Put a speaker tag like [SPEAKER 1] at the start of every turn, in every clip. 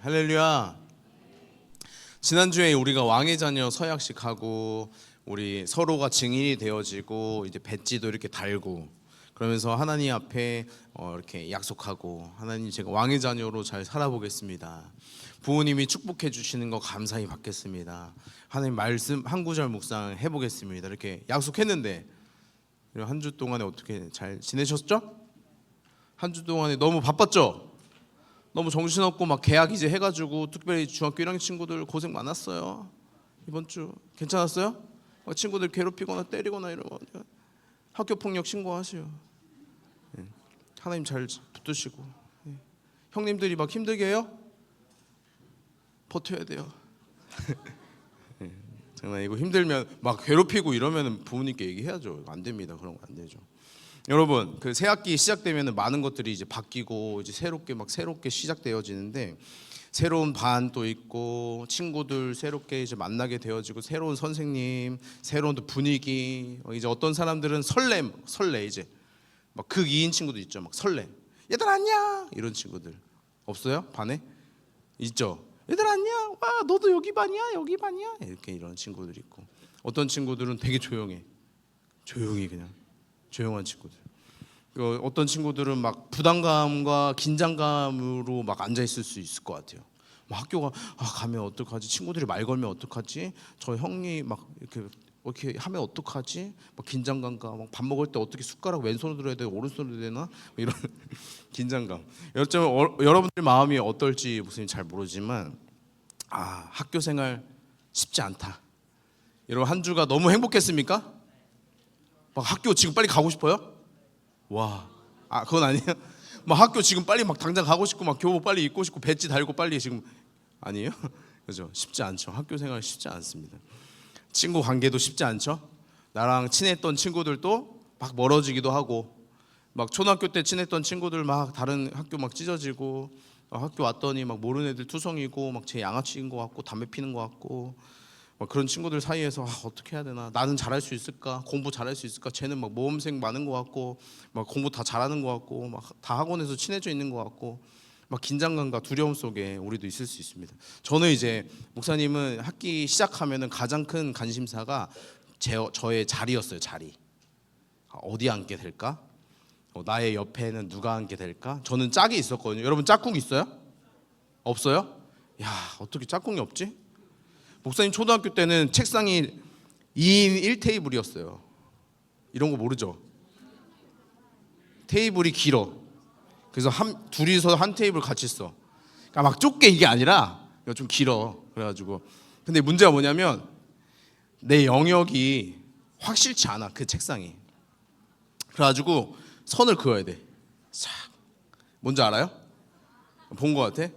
[SPEAKER 1] 할렐루야. 지난주에 우리가 왕의 자녀 서약식 하고 우리 서로가 증인이 되어지고 이제 배지도 이렇게 달고 그러면서 하나님 앞에 이렇게 약속하고 하나님 제가 왕의 자녀로 잘 살아보겠습니다. 부모님이 축복해 주시는 거 감사히 받겠습니다. 하나님 말씀 한 구절 묵상 해보겠습니다. 이렇게 약속했는데 한 주 동안에 어떻게 잘 지내셨죠? 한 주 동안에 너무 바빴죠? 너무 정신없고 막 계약 이제 해가지고 특별히 중학교 1학년 친구들 고생 많았어요. 이번 주 괜찮았어요? 친구들 괴롭히거나 때리거나 이러면 학교 폭력 신고하세요. 하나님 잘 붙드시고 형님들이 막 힘들게 해요? 버텨야 돼요. 장난이고 힘들면 막 괴롭히고 이러면 부모님께 얘기해야죠. 안 됩니다. 그런 거 안 되죠. 여러분 그 새 학기 시작되면 많은 것들이 이제 바뀌고 이제 새롭게 시작되어지는데 새로운 반도 있고 친구들 새롭게 이제 만나게 되어지고 새로운 선생님 새로운 또 분위기 이제 어떤 사람들은 설레 이제 막 극 2인 친구도 있죠. 막 설레 얘들 안녕 이런 친구들 없어요? 반에? 있죠. 얘들 안녕 와 너도 여기 반이야 여기 반이야 이렇게 이런 친구들 있고 어떤 친구들은 되게 조용히 그냥 조용한 친구들. 어떤 친구들은 막 부담감과 긴장감으로 막 앉아 있을 수 있을 것 같아요. 막 학교가 가면 어떡하지? 친구들이 말 걸면 어떡하지? 저 형이 막 이렇게 하면 어떡하지? 막 긴장감과 막 밥 먹을 때 어떻게 숟가락 왼손으로 들어야 돼? 오른손으로 되나? 이런 긴장감. 여러분들 마음이 어떨지 무슨 잘 모르지만 학교 생활 쉽지 않다. 여러분 한 주가 너무 행복했습니까? 막 학교 지금 빨리 가고 싶어요? 와, 그건 아니에요. 막 학교 지금 빨리 막 당장 가고 싶고 막 교복 빨리 입고 싶고 배지 달고 빨리 지금 아니에요? 그죠? 쉽지 않죠. 학교 생활 쉽지 않습니다. 친구 관계도 쉽지 않죠. 나랑 친했던 친구들도 막 멀어지기도 하고 막 초등학교 때 친했던 친구들 막 다른 학교 막 찢어지고 학교 왔더니 막 모르는 애들 투성이고 막 제 양아치인 것 같고 담배 피는 것 같고 막 그런 친구들 사이에서 어떻게 해야 되나 나는 잘할 수 있을까 공부 잘할 수 있을까 쟤는 막 모험생 많은 것 같고 막 공부 다 잘하는 것 같고 막 다 학원에서 친해져 있는 것 같고 막 긴장감과 두려움 속에 우리도 있을 수 있습니다. 저는 이제 목사님은 학기 시작하면은 가장 큰 관심사가 저의 자리였어요. 자리 어디 앉게 될까? 나의 옆에는 누가 앉게 될까? 저는 짝이 있었거든요. 여러분 짝꿍 있어요? 없어요? 야 어떻게 짝꿍이 없지? 목사님 초등학교 때는 책상이 2인 1테이블이었어요. 이런 거 모르죠? 테이블이 길어. 그래서 둘이서 한 테이블 같이 써. 그러니까 막 좁게 이게 아니라 좀 길어. 그래가지고 근데 문제가 뭐냐면 내 영역이 확실치 않아 그 책상이. 그래가지고 선을 그어야 돼. 싹. 뭔지 알아요? 본 거 같아?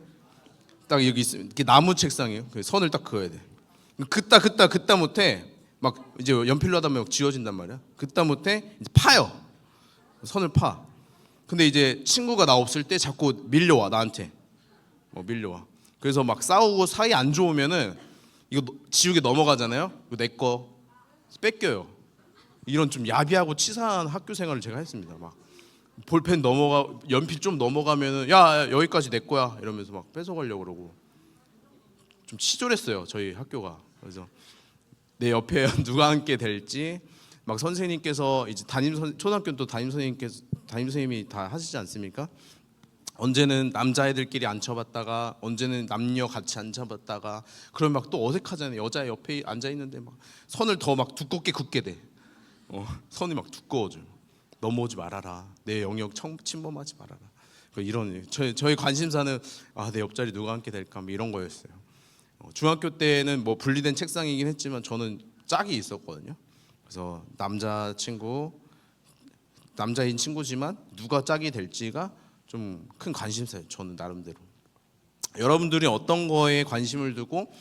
[SPEAKER 1] 딱 여기 이렇게 나무 책상이에요. 그 선을 딱 그어야 돼. 그따 못해 막 이제 연필로 하다 보면 지워진단 말이야. 그따 못해 이제 파요. 선을 파. 근데 이제 친구가 나 없을 때 자꾸 밀려와 나한테. 밀려와. 그래서 막 싸우고 사이 안 좋으면은 이거 지우개 넘어가잖아요. 이거 내 거 뺏겨요. 이런 좀 야비하고 치사한 학교 생활을 제가 했습니다. 막 볼펜 연필 좀 넘어가면은 야 여기까지 내 거야 이러면서 막 뺏어가려고 그러고 좀 치졸했어요 저희 학교가. 그래서 내 옆에 누가 앉게 될지 막 선생님께서 이제 초등학교는 또 담임 선생님이 다 하시지 않습니까? 언제는 남자애들끼리 앉혀봤다가 언제는 남녀 같이 앉혀봤다가 그러면 막 또 어색하잖아요. 여자 옆에 앉아 있는데 막 선을 더 막 두껍게 긋게 돼. 선이 막 두꺼워져. 넘어오지 말아라. 내 영역 침범하지 말아라. 이런 저희 관심사는 내 옆자리 누가 앉게 될까 뭐 이런 거였어요. 중학교 때는 뭐 분리된 책상이긴 했지만 저는 짝이 있었거든요. 그래서 남자인 친구지만 누가 짝이 될지가 좀 큰 관심사예요. 저는 나름대로. 여러분들이 어떤 거에 관심을 두고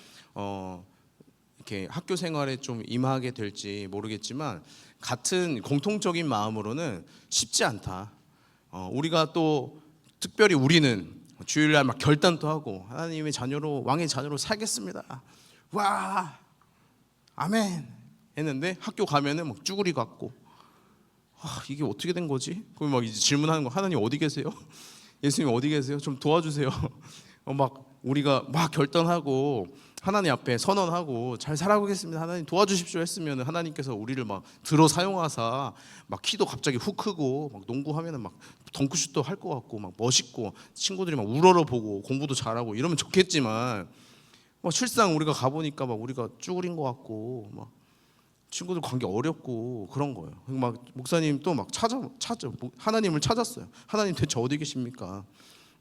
[SPEAKER 1] 이렇게 학교 생활에 좀 임하게 될지 모르겠지만 같은 공통적인 마음으로는 쉽지 않다. 우리가 또 특별히 우리는 주일날 막 결단도 하고 하나님의 자녀로 왕의 자녀로 살겠습니다. 와 아멘 했는데 학교 가면은 막 쭈구리 같고 이게 어떻게 된 거지? 그럼 막 이제 질문하는 거 하나님 어디 계세요? 예수님 어디 계세요? 좀 도와주세요. 막 우리가 막 결단하고 하나님 앞에 선언하고 잘 살아보겠습니다, 하나님 도와주십시오 했으면 하나님께서 우리를 막 들어 사용하사 막 키도 갑자기 훅 크고 막 농구하면은 막 덩크슛도 할 것 같고 막 멋있고 친구들이 막 우러러보고 공부도 잘하고 이러면 좋겠지만 실상 우리가 가보니까 막 우리가 쭈그린 것 같고 막 친구들 관계 어렵고 그런 거예요. 막 목사님 또 막 찾아 하나님을 찾았어요. 하나님 대체 어디 계십니까?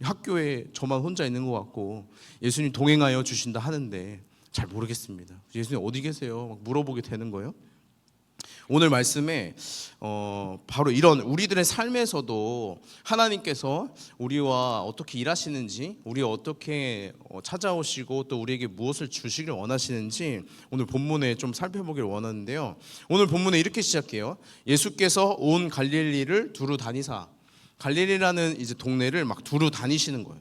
[SPEAKER 1] 학교에 저만 혼자 있는 것 같고 예수님 동행하여 주신다 하는데 잘 모르겠습니다. 예수님 어디 계세요? 막 물어보게 되는 거예요. 오늘 말씀에 바로 이런 우리들의 삶에서도 하나님께서 우리와 어떻게 일하시는지, 우리 어떻게 찾아오시고 또 우리에게 무엇을 주시길 원하시는지 오늘 본문에 좀 살펴보길 원하는데요. 오늘 본문에 이렇게 시작해요. 예수께서 온 갈릴리를 두루 다니사. 갈릴리라는 이제 동네를 막 두루 다니시는 거예요.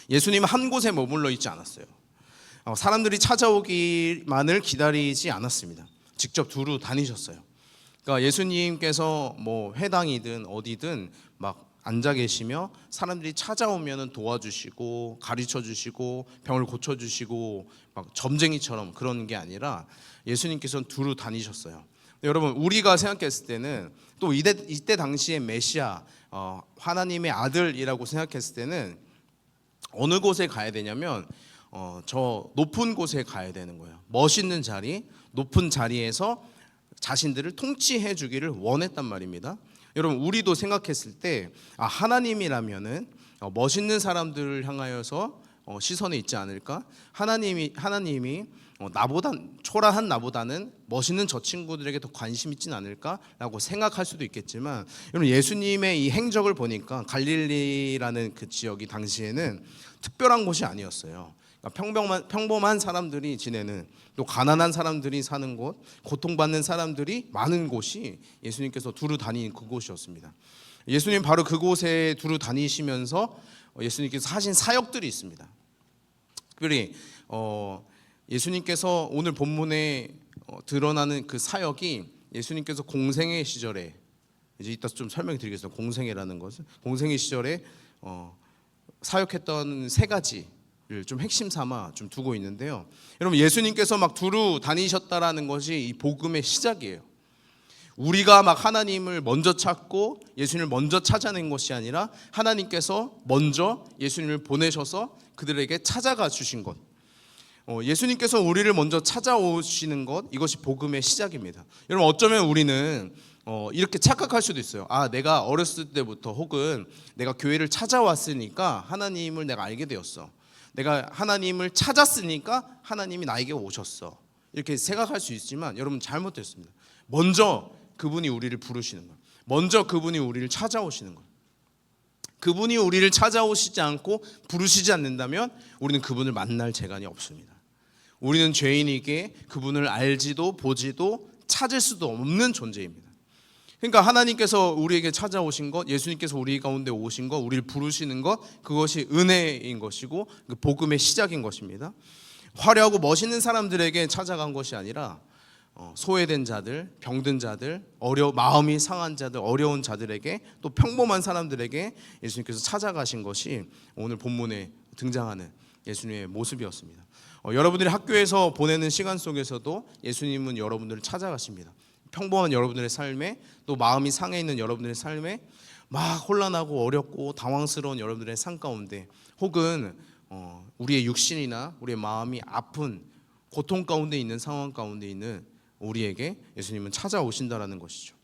[SPEAKER 1] 예수님은 한 곳에 머물러 있지 않았어요. 사람들이 찾아오기만을 기다리지 않았습니다. 직접 두루 다니셨어요. 그러니까 예수님께서 뭐 회당이든 어디든 막 앉아 계시며 사람들이 찾아오면은 도와주시고 가르쳐 주시고 병을 고쳐 주시고 막 점쟁이처럼 그런 게 아니라 예수님께서는 두루 다니셨어요. 여러분 우리가 생각했을 때는 또 이때 당시에 메시아 하나님의 아들이라고 생각했을 때는 어느 곳에 가야 되냐면 저 높은 곳에 가야 되는 거예요. 멋있는 자리, 높은 자리에서 자신들을 통치해 주기를 원했단 말입니다. 여러분 우리도 생각했을 때 하나님이라면은 멋있는 사람들을 향하여서 시선에 있지 않을까? 하나님이 초라한 나보다는 멋있는 저 친구들에게 더 관심 있진 않을까라고 생각할 수도 있겠지만, 여러분 예수님의 이 행적을 보니까 갈릴리라는 그 지역이 당시에는 특별한 곳이 아니었어요. 그러니까 평범한 사람들이 지내는, 또 가난한 사람들이 사는 곳, 고통받는 사람들이 많은 곳이 예수님께서 두루 다니는 그곳이었습니다. 예수님 바로 그곳에 두루 다니시면서 예수님께서 하신 사역들이 있습니다. 특별히 예수님께서 오늘 본문에 드러나는 그 사역이 예수님께서 공생애 시절에, 이제 이따 좀 설명드리겠습니다. 공생애라는 것은 공생애 시절에 사역했던 세 가지를 좀 핵심 삼아 좀 두고 있는데요. 여러분 예수님께서 막 두루 다니셨다라는 것이 이 복음의 시작이에요. 우리가 막 하나님을 먼저 찾고 예수님을 먼저 찾아낸 것이 아니라 하나님께서 먼저 예수님을 보내셔서 그들에게 찾아가 주신 것, 예수님께서 우리를 먼저 찾아오시는 것, 이것이 복음의 시작입니다. 여러분 어쩌면 우리는 이렇게 착각할 수도 있어요. 내가 어렸을 때부터 혹은 내가 교회를 찾아왔으니까 하나님을 내가 알게 되었어, 내가 하나님을 찾았으니까 하나님이 나에게 오셨어, 이렇게 생각할 수 있지만 여러분 잘못됐습니다. 먼저 그분이 우리를 부르시는 거예요. 먼저 그분이 우리를 찾아오시는 거예요. 그분이 우리를 찾아오시지 않고 부르시지 않는다면 우리는 그분을 만날 재간이 없습니다. 우리는 죄인이기에 그분을 알지도 보지도 찾을 수도 없는 존재입니다. 그러니까 하나님께서 우리에게 찾아오신 것, 예수님께서 우리 가운데 오신 것, 우리를 부르시는 것, 그것이 은혜인 것이고 그 복음의 시작인 것입니다. 화려하고 멋있는 사람들에게 찾아간 것이 아니라 소외된 자들, 병든 자들, 마음이 상한 자들, 어려운 자들에게, 또 평범한 사람들에게 예수님께서 찾아가신 것이 오늘 본문에 등장하는 예수님의 모습이었습니다. 여러분들이 학교에서 보내는 시간 속에서도 예수님은 여러분들을 찾아가십니다. 평범한 여러분들의 삶에, 또 마음이 상해 있는 여러분들의 삶에, 막 혼란하고 어렵고 당황스러운 여러분들의 삶 가운데, 혹은 우리의 육신이나 우리의 마음이 아픈 고통 가운데 있는 상황 가운데 있는 우리에게 예수님은 찾아오신다라는 것이죠.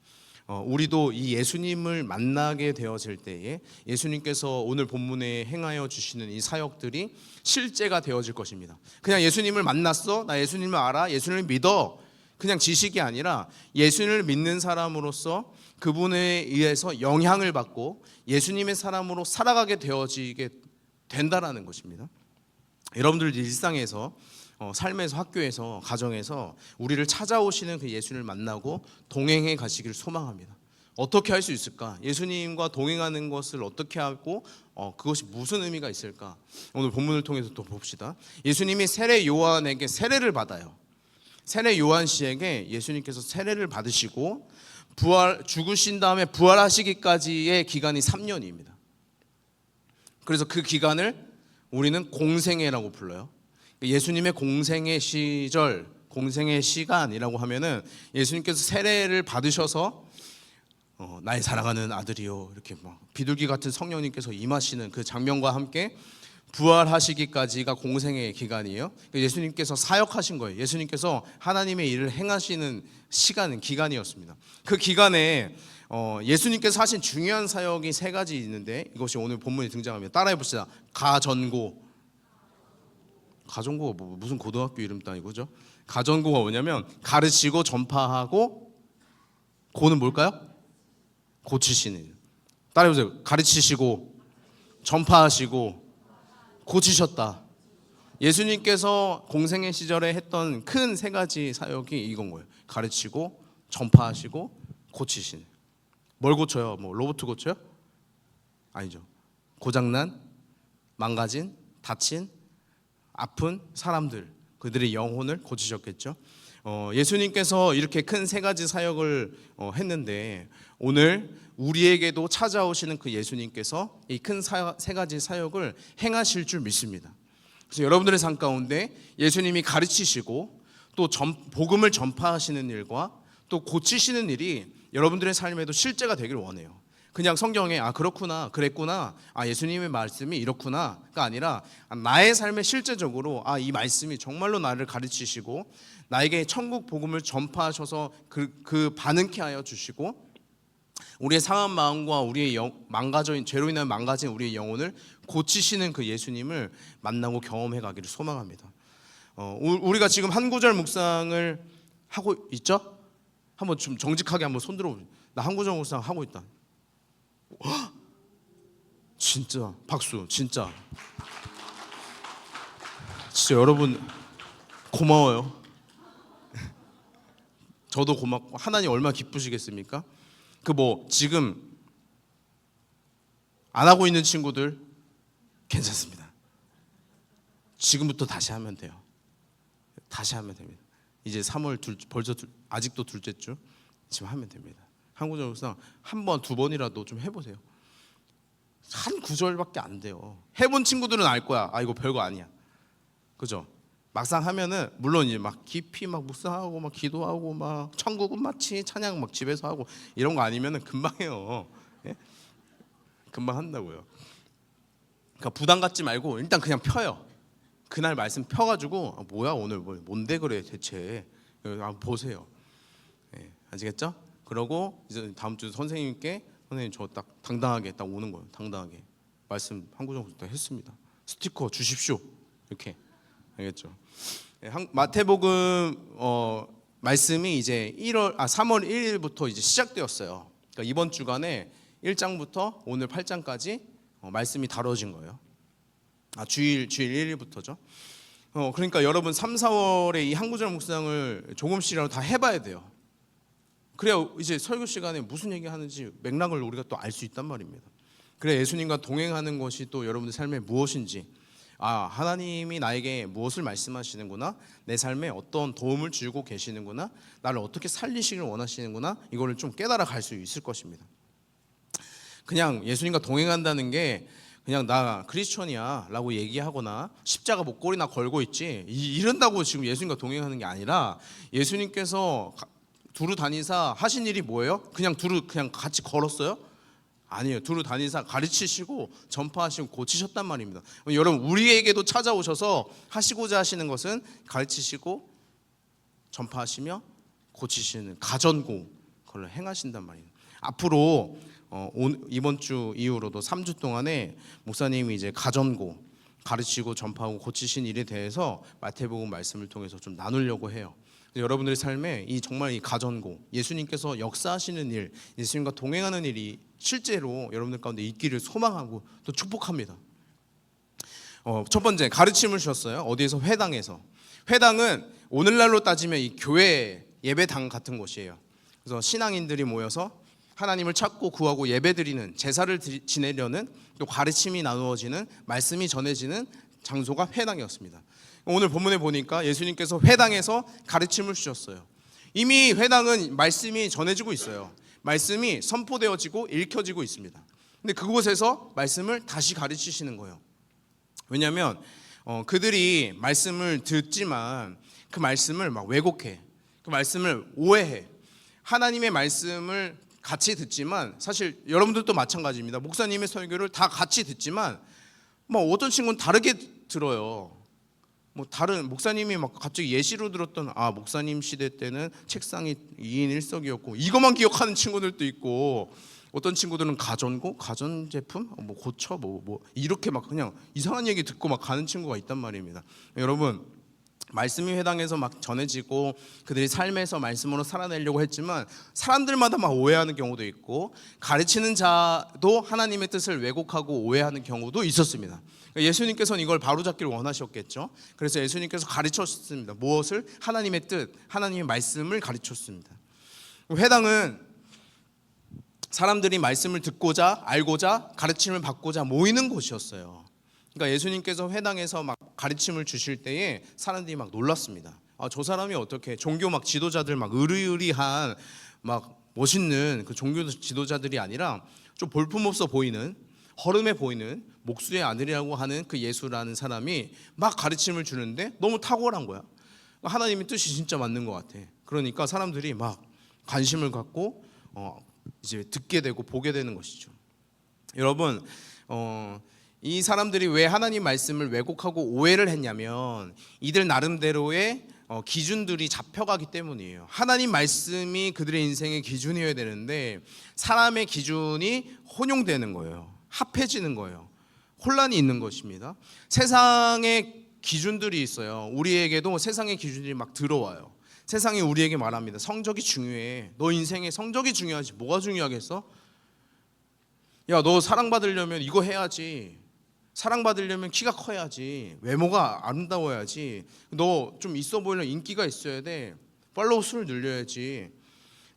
[SPEAKER 1] 우리도 이 예수님을 만나게 되어질 때에 예수님께서 오늘 본문에 행하여 주시는 이 사역들이 실제가 되어질 것입니다. 그냥 예수님을 만났어, 나 예수님을 알아, 예수님을 믿어, 그냥 지식이 아니라 예수님을 믿는 사람으로서 그분에 의해서 영향을 받고 예수님의 사람으로 살아가게 되어지게 된다라는 것입니다. 여러분들 일상에서, 삶에서, 학교에서, 가정에서 우리를 찾아오시는 그 예수님을 만나고 동행해 가시기를 소망합니다. 어떻게 할 수 있을까? 예수님과 동행하는 것을 어떻게 하고 그것이 무슨 의미가 있을까? 오늘 본문을 통해서 또 봅시다. 예수님이 세례 요한에게 세례를 받아요. 세례 요한 씨에게 예수님께서 세례를 받으시고 죽으신 다음에 부활하시기까지의 기간이 3년입니다. 그래서 그 기간을 우리는 공생애라고 불러요. 예수님의 공생애 시절, 공생애 시간이라고 하면은 예수님께서 세례를 받으셔서 나의 사랑하는 아들이요 이렇게 막 비둘기 같은 성령님께서 임하시는 그 장면과 함께 부활하시기까지가 공생의 기간이에요. 예수님께서 사역하신 거예요. 예수님께서 하나님의 일을 행하시는 시간은 기간이었습니다. 그 기간에 예수님께서 하신 중요한 사역이 세 가지 있는데 이것이 오늘 본문에 등장합니다. 따라해 봅시다. 가전고. 가전고가 무슨 고등학교 이름도 아니고 그죠? 가전고가 뭐냐면 가르치고 전파하고, 고는 뭘까요? 고치시는. 따라해 보세요. 가르치시고 전파하시고 고치셨다. 예수님께서 공생애 시절에 했던 큰 세 가지 사역이 이건 거예요. 가르치고 전파하시고 고치신. 뭘 고쳐요? 뭐 로봇 고쳐요? 아니죠. 고장난, 망가진, 다친, 아픈 사람들, 그들의 영혼을 고치셨겠죠. 예수님께서 이렇게 큰 세 가지 사역을 했는데 오늘 우리에게도 찾아오시는 그 예수님께서 이 큰 세 가지 사역을 행하실 줄 믿습니다. 그래서 여러분들의 삶 가운데 예수님이 가르치시고 또 복음을 전파하시는 일과 또 고치시는 일이 여러분들의 삶에도 실제가 되길 원해요. 그냥 성경에 그렇구나, 그랬구나, 예수님의 말씀이 이렇구나가 아니라 나의 삶에 실제적으로 이 말씀이 정말로 나를 가르치시고 나에게 천국 복음을 전파하셔서 그 반응케 하여 주시고 우리의 상한 마음과 우리의 죄로 인해 망가진 우리의 영혼을 고치시는 그 예수님을 만나고 경험해 가기를 소망합니다. 우리가 지금 한 구절 묵상을 하고 있죠? 한번 좀 정직하게 한번 손 들어 보세요. 나 한 구절 묵상 하고 있다. 진짜 박수. 진짜 여러분 고마워요. 저도 고맙고 하나님 얼마나 기쁘시겠습니까? 지금 안 하고 있는 친구들 괜찮습니다. 지금부터 다시 하면 돼요. 다시 하면 됩니다. 이제 3월 벌써 아직도 둘째 주 지금 하면 됩니다. 한 구절상 한 번, 두 번이라도 좀 해보세요. 한 구절밖에 안 돼요. 해본 친구들은 알 거야. 이거 별거 아니야. 그죠? 막상 하면은 물론 이제 막 깊이 막 묵상하고 막 기도하고 막 천국은 마치 찬양 막 집에서 하고 이런 거 아니면은 금방 해요. 예? 금방 한다고요. 그러니까 부담 갖지 말고 일단 그냥 펴요. 그날 말씀 펴가지고 뭐야 오늘 뭔데 그래 대체 보세요. 예, 아시겠죠? 그러고 이제 다음 주 선생님께 선생님 저 딱 당당하게 딱 오는 거예요. 당당하게 말씀 한 구절 딱 했습니다. 스티커 주십시오. 이렇게 알겠죠? 예, 마태복음 말씀이 이제 3월 1일부터 이제 시작되었어요. 그러니까 이번 주간에 1장부터 오늘 8장까지 말씀이 다뤄진 거예요. 주일 1일부터죠. 그러니까 여러분 3, 4월에 이 한 구절 묵상을 조금씩이라도 다 해봐야 돼요. 그래야 이제 설교 시간에 무슨 얘기하는지 맥락을 우리가 또 알 수 있단 말입니다. 그래 예수님과 동행하는 것이 또 여러분들 삶에 무엇인지, 하나님이 나에게 무엇을 말씀하시는구나, 내 삶에 어떤 도움을 주고 계시는구나, 나를 어떻게 살리시길 원하시는구나, 이거를 좀 깨달아 갈 수 있을 것입니다. 그냥 예수님과 동행한다는 게 그냥 나 크리스천이야 라고 얘기하거나 십자가 목걸이나 걸고 있지 이런다고 지금 예수님과 동행하는 게 아니라, 예수님께서 두루 다니사 하신 일이 뭐예요? 그냥 같이 걸었어요? 아니에요. 두루 다니사 가르치시고 전파하시고 고치셨단 말입니다. 여러분 우리에게도 찾아오셔서 하시고자 하시는 것은 가르치시고 전파하시며 고치시는 가전고, 그걸 행하신단 말이에요. 앞으로 이번 주 이후로도 3주 동안에 목사님이 이제 가전고, 가르치고 전파하고 고치신 일에 대해서 마태복음 말씀을 통해서 좀 나누려고 해요. 여러분들의 삶에 정말 이 가전고, 예수님께서 역사하시는 일, 예수님과 동행하는 일이 실제로 여러분들 가운데 있기를 소망하고 또 축복합니다. 첫 번째, 가르침을 주셨어요. 어디에서? 회당에서. 회당은 오늘날로 따지면 이 교회 예배당 같은 곳이에요. 그래서 신앙인들이 모여서 하나님을 찾고 구하고 예배드리는, 제사를 지내려는, 또 가르침이 나누어지는, 말씀이 전해지는 장소가 회당이었습니다. 오늘 본문에 보니까 예수님께서 회당에서 가르침을 주셨어요. 이미 회당은 말씀이 전해지고 있어요. 말씀이 선포되어지고 읽혀지고 있습니다. 근데 그곳에서 말씀을 다시 가르치시는 거예요. 왜냐하면 그들이 말씀을 듣지만 그 말씀을 막 왜곡해, 그 말씀을 오해해. 하나님의 말씀을 같이 듣지만, 사실 여러분들도 마찬가지입니다. 목사님의 설교를 다 같이 듣지만 뭐 어떤 친구는 다르게 들어요. 뭐 다른 목사님이 막 갑자기 예시로 들었던 목사님 시대 때는 책상이 2인 1석이었고 이것만 기억하는 친구들도 있고, 어떤 친구들은 가전제품 뭐 고쳐 뭐 이렇게 막 그냥 이상한 얘기 듣고 막 가는 친구가 있단 말입니다. 여러분, 말씀이 회당에서 막 전해지고 그들이 삶에서 말씀으로 살아내려고 했지만 사람들마다 막 오해하는 경우도 있고, 가르치는 자도 하나님의 뜻을 왜곡하고 오해하는 경우도 있었습니다. 예수님께서는 이걸 바로잡기를 원하셨겠죠. 그래서 예수님께서 가르쳤습니다. 무엇을? 하나님의 뜻, 하나님의 말씀을 가르쳤습니다. 회당은 사람들이 말씀을 듣고자, 알고자, 가르침을 받고자 모이는 곳이었어요. 그러니까 예수님께서 회당에서 막 가르침을 주실 때에 사람들이 막 놀랐습니다. 저 사람이 어떻게 종교 막 지도자들 막 의리의리한 막 멋있는 그 종교 지도자들이 아니라 좀 볼품없어 보이는, 허름해 보이는 목수의 아들이라고 하는 그 예수라는 사람이 막 가르침을 주는데 너무 탁월한 거야. 하나님의 뜻이 진짜 맞는 것 같아. 그러니까 사람들이 막 관심을 갖고 이제 듣게 되고 보게 되는 것이죠. 여러분, 이 사람들이 왜 하나님 말씀을 왜곡하고 오해를 했냐면 이들 나름대로의 기준들이 잡혀가기 때문이에요. 하나님 말씀이 그들의 인생의 기준이어야 되는데 사람의 기준이 혼용되는 거예요. 합해지는 거예요. 혼란이 있는 것입니다. 세상의 기준들이 있어요. 우리에게도 세상의 기준들이 막 들어와요. 세상이 우리에게 말합니다. 성적이 중요해. 너 인생에 성적이 중요하지. 뭐가 중요하겠어? 야, 너 사랑받으려면 이거 해야지. 사랑받으려면 키가 커야지. 외모가 아름다워야지. 너 좀 있어 보이려면 인기가 있어야 돼. 팔로우 수를 늘려야지.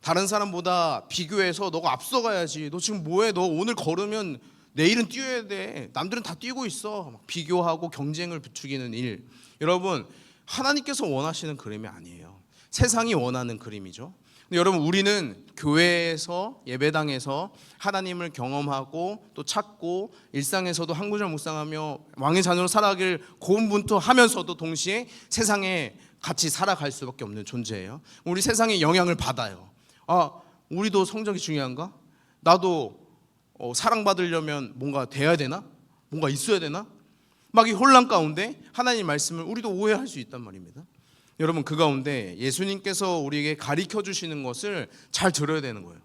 [SPEAKER 1] 다른 사람보다 비교해서 너가 앞서가야지. 너 지금 뭐해? 너 오늘 걸으면 내일은 뛰어야 돼. 남들은 다 뛰고 있어. 막 비교하고 경쟁을 부추기는 일. 여러분, 하나님께서 원하시는 그림이 아니에요. 세상이 원하는 그림이죠. 근데 여러분, 우리는 교회에서, 예배당에서 하나님을 경험하고 또 찾고 일상에서도 한 구절 묵상하며 왕의 자녀로 살아가길 고군분투하면서도 동시에 세상에 같이 살아갈 수밖에 없는 존재예요. 우리 세상에 영향을 받아요. 우리도 성적이 중요한가? 나도 사랑받으려면 뭔가 돼야 되나? 뭔가 있어야 되나? 막 이 혼란 가운데 하나님 말씀을 우리도 오해할 수 있단 말입니다. 여러분, 그 가운데 예수님께서 우리에게 가르쳐 주시는 것을 잘 들어야 되는 거예요.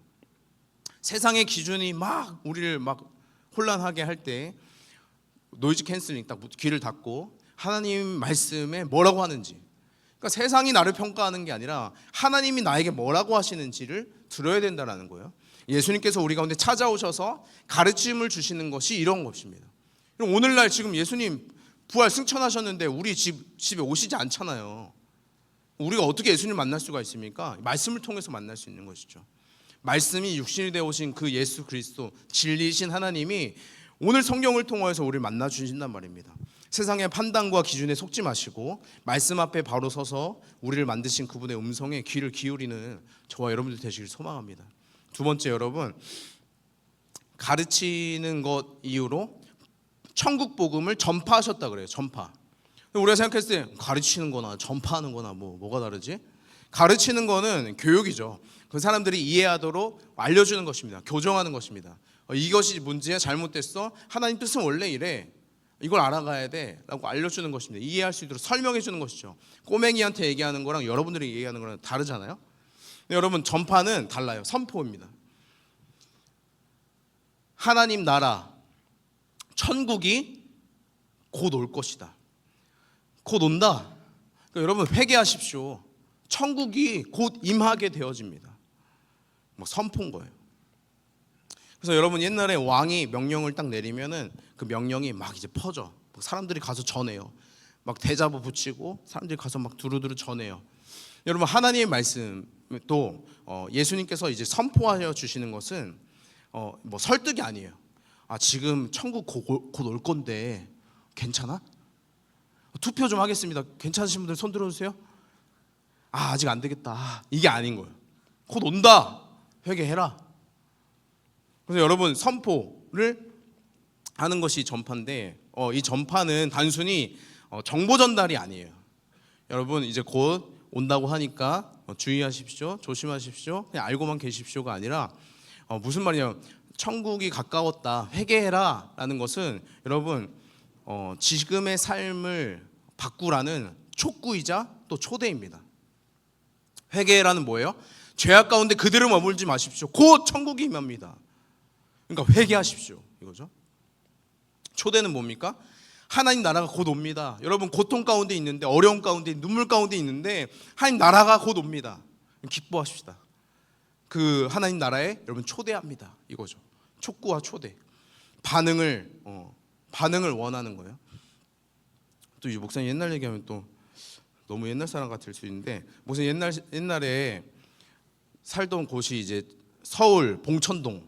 [SPEAKER 1] 세상의 기준이 막 우리를 막 혼란하게 할 때 노이즈 캔슬링 딱 귀를 닫고 하나님 말씀에 뭐라고 하는지, 그러니까 세상이 나를 평가하는 게 아니라 하나님이 나에게 뭐라고 하시는지를 들어야 된다는 거예요. 예수님께서 우리 가운데 찾아오셔서 가르침을 주시는 것이 이런 것입니다. 오늘날 지금 예수님 부활 승천하셨는데 우리 집에 오시지 않잖아요. 우리가 어떻게 예수님을 만날 수가 있습니까? 말씀을 통해서 만날 수 있는 것이죠. 말씀이 육신이 되어 오신 그 예수 그리스도, 진리이신 하나님이 오늘 성경을 통해서 우리를 만나 주신단 말입니다. 세상의 판단과 기준에 속지 마시고 말씀 앞에 바로 서서 우리를 만드신 그분의 음성에 귀를 기울이는 저와 여러분들 되시길 소망합니다. 두 번째, 여러분, 가르치는 것 이유로 천국 복음을 전파하셨다 그래요. 전파. 우리가 생각했을 때 가르치는 거나 전파하는 거나 뭐가 다르지? 가르치는 거는 교육이죠. 그 사람들이 이해하도록 알려주는 것입니다. 교정하는 것입니다. 이것이 문제야, 잘못됐어, 하나님 뜻은 원래 이래, 이걸 알아가야 돼 라고 알려주는 것입니다. 이해할 수 있도록 설명해 주는 것이죠. 꼬맹이한테 얘기하는 거랑 여러분들이 얘기하는 거랑 다르잖아요. 근데 여러분, 전파는 달라요. 선포입니다. 하나님 나라, 천국이 곧 올 것이다. 곧 온다. 그러니까 여러분, 회개하십시오. 천국이 곧 임하게 되어집니다. 선포인 거예요. 그래서 여러분, 옛날에 왕이 명령을 딱 내리면은 그 명령이 막 이제 퍼져. 사람들이 가서 전해요. 막 대자보 붙이고 사람들이 가서 막 두루두루 전해요. 여러분, 하나님의 말씀도 예수님께서 이제 선포하여 주시는 것은 설득이 아니에요. 지금 천국 곧 올 건데 괜찮아? 투표 좀 하겠습니다. 괜찮으신 분들 손 들어주세요. 아직 안 되겠다. 이게 아닌 거예요. 곧 온다. 회개해라. 그래서 여러분, 선포를 하는 것이 전파인데 이 전파는 단순히 정보 전달이 아니에요. 여러분 이제 곧 온다고 하니까 주의하십시오, 조심하십시오, 그냥 알고만 계십시오가 아니라 무슨 말이냐면 천국이 가까웠다, 회개해라 라는 것은 여러분 지금의 삶을 바꾸라는 촉구이자 또 초대입니다. 회개라는 뭐예요? 죄악 가운데 그대로 머물지 마십시오. 곧 천국이 임합니다. 그러니까 회개하십시오 이거죠. 초대는 뭡니까? 하나님 나라가 곧 옵니다. 여러분 고통 가운데 있는데, 어려움 가운데, 눈물 가운데 있는데 하나님 나라가 곧 옵니다. 기뻐하십시다. 그 하나님 나라에 여러분 초대합니다 이거죠. 촉구와 초대, 반응을 원하는 거예요. 또 이제 목사님 옛날 얘기하면 또 너무 옛날 사람 같을 수 있는데, 목사님 옛날에 살던 곳이 이제 서울 봉천동,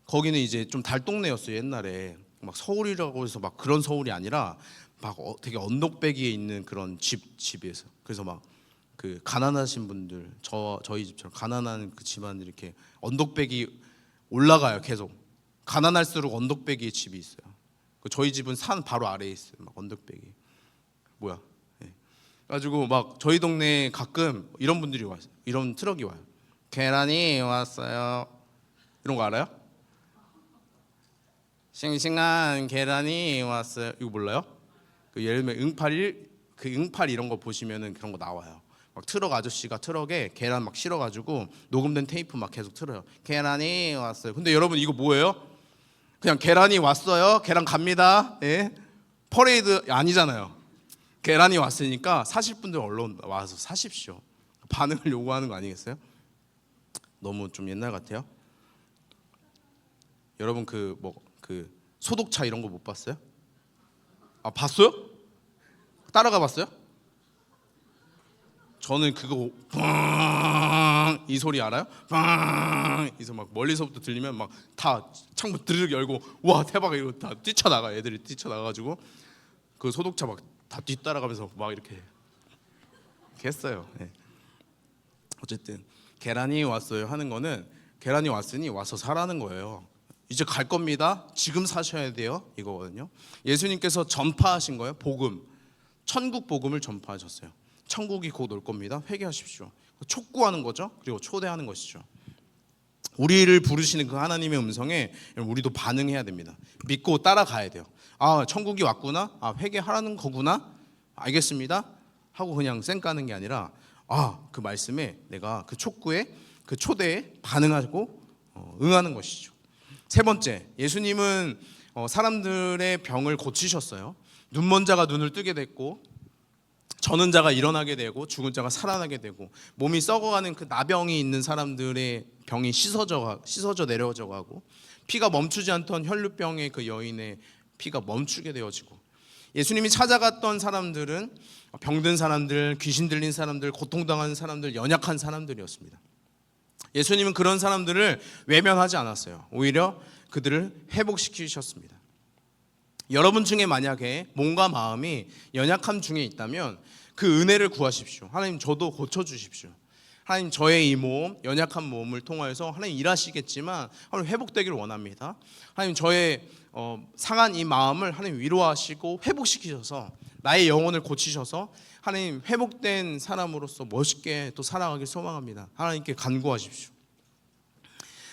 [SPEAKER 1] 거기는 이제 좀 달동네였어요. 옛날에 막 서울이라고 해서 막 그런 서울이 아니라 막 되게 언덕배기에 있는 그런 집에서, 그래서 막 그 가난하신 분들, 저희 집처럼 가난한 그 집안들 이렇게 언덕배기 올라가요. 계속 가난할수록 언덕배기에 집이 있어요. 저희 집은 산 바로 아래에 있어요. 막 언덕배기 뭐야. 네. 가지고 막 저희 동네에 가끔 이런 분들이 와요. 이런 트럭이 와요. 계란이 왔어요. 이런 거 알아요? 싱싱한 계란이 왔어요. 이거 몰라요? 그 예를 들면 응팔 이런 거 보시면은 그런 거 나와요. 막 트럭 아저씨가 트럭에 계란 막 실어가지고 녹음된 테이프 막 계속 틀어요. 계란이 왔어요. 근데 여러분 이거 뭐예요? 그냥 계란이 왔어요. 계란 갑니다. 예? 퍼레이드 아니잖아요. 계란이 왔으니까 사실 분들 얼른 와서 사십시오. 반응을 요구하는 거 아니겠어요? 너무 좀 옛날 같아요. 여러분 그 소독차 이런 거 못 봤어요? 아 봤어요? 따라가 봤어요? 저는 그거 이 소리 알아요? 이서 막 멀리서부터 들리면 막 다 창문 드르륵 열고 와 대박 이러고 다 뛰쳐나가, 애들이 뛰쳐나가가지고 그 소독차 막 다 뒤따라가면서 막 이렇게 했어요. 네. 어쨌든 계란이 왔어요 하는 거는 계란이 왔으니 와서 사라는 거예요. 이제 갈 겁니다. 지금 사셔야 돼요 이거거든요. 예수님께서 전파하신 거예요. 복음, 천국 복음을 전파하셨어요. 천국이 곧 올 겁니다. 회개하십시오. 촉구하는 거죠. 그리고 초대하는 것이죠. 우리를 부르시는 그 하나님의 음성에 우리도 반응해야 됩니다. 믿고 따라가야 돼요. 아 천국이 왔구나, 아 회개하라는 거구나, 알겠습니다 하고 그냥 쌩 까는 게 아니라 그 말씀에 내가 그 촉구에 그 초대에 반응하고 응하는 것이죠. 세 번째, 예수님은 사람들의 병을 고치셨어요. 눈먼 자가 눈을 뜨게 됐고, 저는 자가 일어나게 되고, 죽은 자가 살아나게 되고, 몸이 썩어가는 그 나병이 있는 사람들의 병이 씻어져 내려져 가고, 피가 멈추지 않던 혈루병의 그 여인의 피가 멈추게 되어지고, 예수님이 찾아갔던 사람들은 병든 사람들, 귀신 들린 사람들, 고통당하는 사람들, 연약한 사람들이었습니다. 예수님은 그런 사람들을 외면하지 않았어요. 오히려 그들을 회복시키셨습니다. 여러분 중에 만약에 몸과 마음이 연약함 중에 있다면 그 은혜를 구하십시오. 하나님 저도 고쳐주십시오. 하나님 저의 이 몸, 연약한 몸을 통하여서 하나님 일하시겠지만 하나님 회복되기를 원합니다. 하나님 저의 상한 이 마음을 하나님 위로하시고 회복시키셔서 나의 영혼을 고치셔서 하나님 회복된 사람으로서 멋있게 또 살아가길 소망합니다. 하나님께 간구하십시오.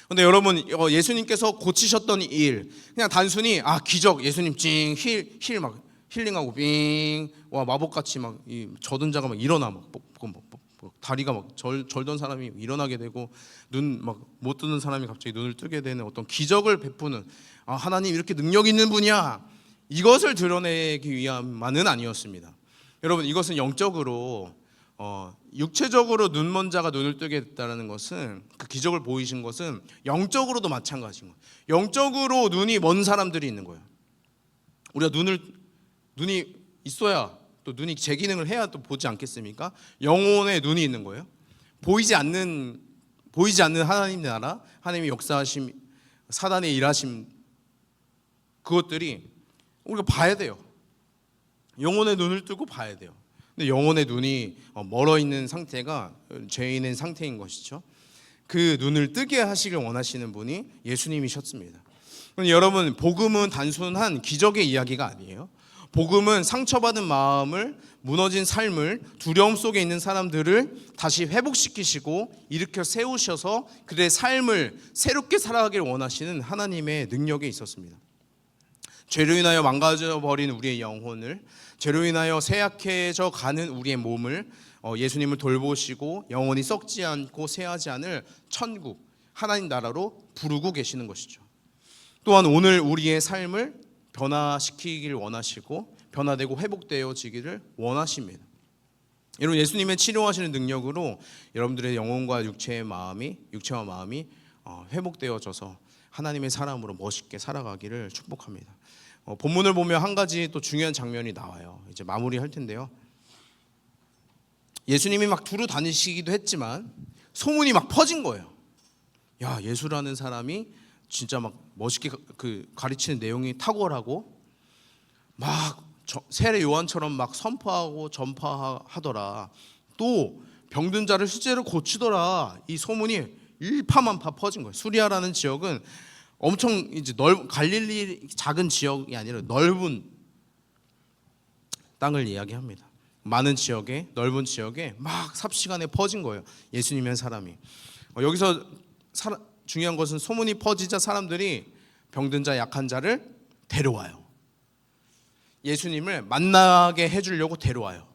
[SPEAKER 1] 근데 여러분 예수님께서 고치셨던 일 그냥 단순히 기적, 예수님 찡 막 힐링하고 빙 와 마법같이 막 이 젖은 자가 막 일어나 막 다리가 막 절던 사람이 일어나게 되고 눈 막 못 뜨는 사람이 갑자기 눈을 뜨게 되는 어떤 기적을 베푸는 하나님 이렇게 능력 있는 분이야, 이것을 드러내기 위함만은 아니었습니다. 여러분 이것은 영적으로 육체적으로 눈먼 자가 눈을 뜨게 됐다는 것은, 그 기적을 보이신 것은 영적으로도 마찬가지인 거예요. 영적으로 눈이 먼 사람들이 있는 거예요. 우리가 눈이 있어야 또 눈이 제 기능을 해야 또 보지 않겠습니까? 영혼에 눈이 있는 거예요. 보이지 않는 하나님 나라, 하나님의 역사하심, 사단의 일하심, 그것들이 우리가 봐야 돼요. 영혼의 눈을 뜨고 봐야 돼요. 근데 영혼의 눈이 멀어 있는 상태가 죄인의 상태인 것이죠. 그 눈을 뜨게 하시길 원하시는 분이 예수님이셨습니다. 여러분, 복음은 단순한 기적의 이야기가 아니에요. 복음은 상처받은 마음을, 무너진 삶을, 두려움 속에 있는 사람들을 다시 회복시키시고 일으켜 세우셔서 그들의 삶을 새롭게 살아가길 원하시는 하나님의 능력에 있었습니다. 죄로 인하여 망가져버린 우리의 영혼을, 죄로 인하여 쇠약해져 가는 우리의 몸을 예수님을 돌보시고 영원히 썩지 않고 쇠하지 않을 천국, 하나님 나라로 부르고 계시는 것이죠. 또한 오늘 우리의 삶을 변화시키길 원하시고 변화되고 회복되어지기를 원하십니다. 여러분, 예수님의 치료하시는 능력으로 여러분들의 영혼과 육체와 마음이 회복되어져서 하나님의 사람으로 멋있게 살아가기를 축복합니다. 본문을 보면 한 가지 또 중요한 장면이 나와요. 이제 마무리할 텐데요. 예수님이 막 두루 다니시기도 했지만 소문이 막 퍼진 거예요. 야, 예수라는 사람이 진짜 막 멋있게 가르치는 내용이 탁월하고 막 세례 요한처럼 막 선포하고 전파하더라. 또 병든 자를 실제로 고치더라. 이 소문이 일파만파 퍼진 거예요. 수리아라는 지역은 엄청 이제 갈릴리 작은 지역이 아니라 넓은 땅을 이야기합니다. 많은 지역에, 넓은 지역에 막 삽시간에 퍼진 거예요. 예수님의 사람이. 여기서 중요한 것은 소문이 퍼지자 사람들이 병든 자, 약한 자를 데려와요. 예수님을 만나게 해주려고 데려와요.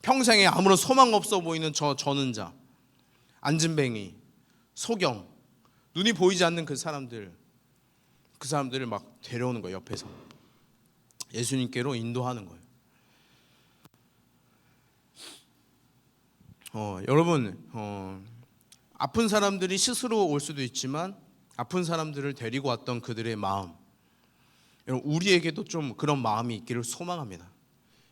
[SPEAKER 1] 평생에 아무런 소망 없어 보이는 저는 자, 안진뱅이, 소경, 눈이 보이지 않는 그 사람들을 막 데려오는 거예요. 옆에서 예수님께로 인도하는 거예요. 여러분, 아픈 사람들이 스스로 올 수도 있지만 아픈 사람들을 데리고 왔던 그들의 마음, 여러분, 우리에게도 좀 그런 마음이 있기를 소망합니다.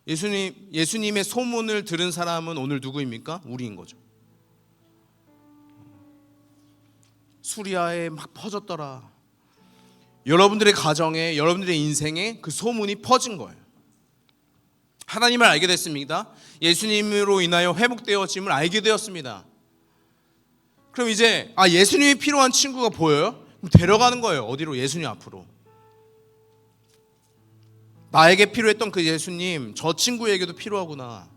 [SPEAKER 1] 예수님의 소문을 들은 사람은 오늘 누구입니까? 우리인 거죠. 수리아에 막 퍼졌더라. 여러분들의 가정에, 여러분들의 인생에 그 소문이 퍼진 거예요. 하나님을 알게 됐습니다. 예수님으로 인하여 회복되어짐을 알게 되었습니다. 그럼 이제 예수님이 필요한 친구가 보여요? 그럼 데려가는 거예요. 어디로? 예수님 앞으로. 나에게 필요했던 그 예수님, 저 친구에게도 필요하구나.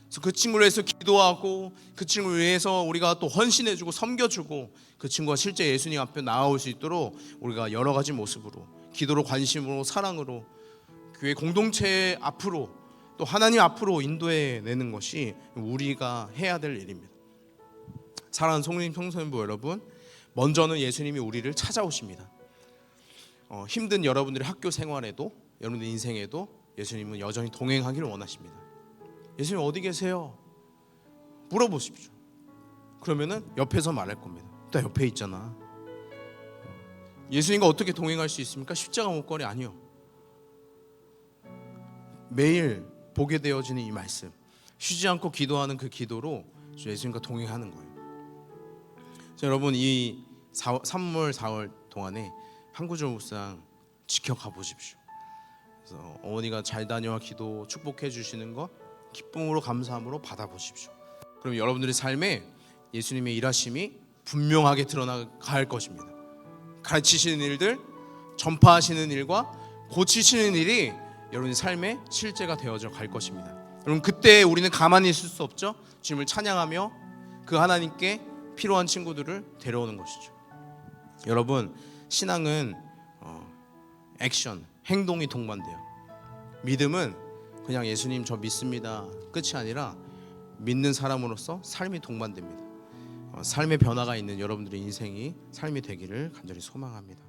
[SPEAKER 1] 그래서 그 친구를 위해서 기도하고 그 친구를 위해서 우리가 또 헌신해주고 섬겨주고 그 친구가 실제 예수님 앞에 나아올 수 있도록 우리가 여러 가지 모습으로 기도로, 관심으로, 사랑으로 교회 공동체 앞으로 또 하나님 앞으로 인도해내는 것이 우리가 해야 될 일입니다. 사랑하는 성림 청소년부 여러분, 먼저는 예수님이 우리를 찾아오십니다. 힘든 여러분들의 학교 생활에도, 여러분들 인생에도 예수님은 여전히 동행하기를 원하십니다. 예수님 어디 계세요? 물어보십시오. 그러면은 옆에서 말할 겁니다. 나 옆에 있잖아. 예수님과 어떻게 동행할 수 있습니까? 십자가 목걸이 아니요. 매일 보게 되어지는 이 말씀, 쉬지 않고 기도하는 그 기도로 예수님과 동행하는 거예요. 여러분, 이 3월 4월 동안에 한구절 묵상 지켜가 보십시오. 그래서 어머니가 잘 다녀와 기도 축복해 주시는 것 기쁨으로 감사함으로 받아보십시오. 그럼 여러분들의 삶에 예수님의 일하심이 분명하게 드러나갈 것입니다. 가르치시는 일들, 전파하시는 일과 고치시는 일이 여러분의 삶의 실제가 되어져 갈 것입니다. 여러분, 그때 우리는 가만히 있을 수 없죠. 주님을 찬양하며 그 하나님께 필요한 친구들을 데려오는 것이죠. 여러분, 신앙은 액션, 행동이 동반돼요. 믿음은 그냥 예수님 저 믿습니다 끝이 아니라 믿는 사람으로서 삶이 동반됩니다. 삶의 변화가 있는 여러분들의 인생이 삶이 되기를 간절히 소망합니다.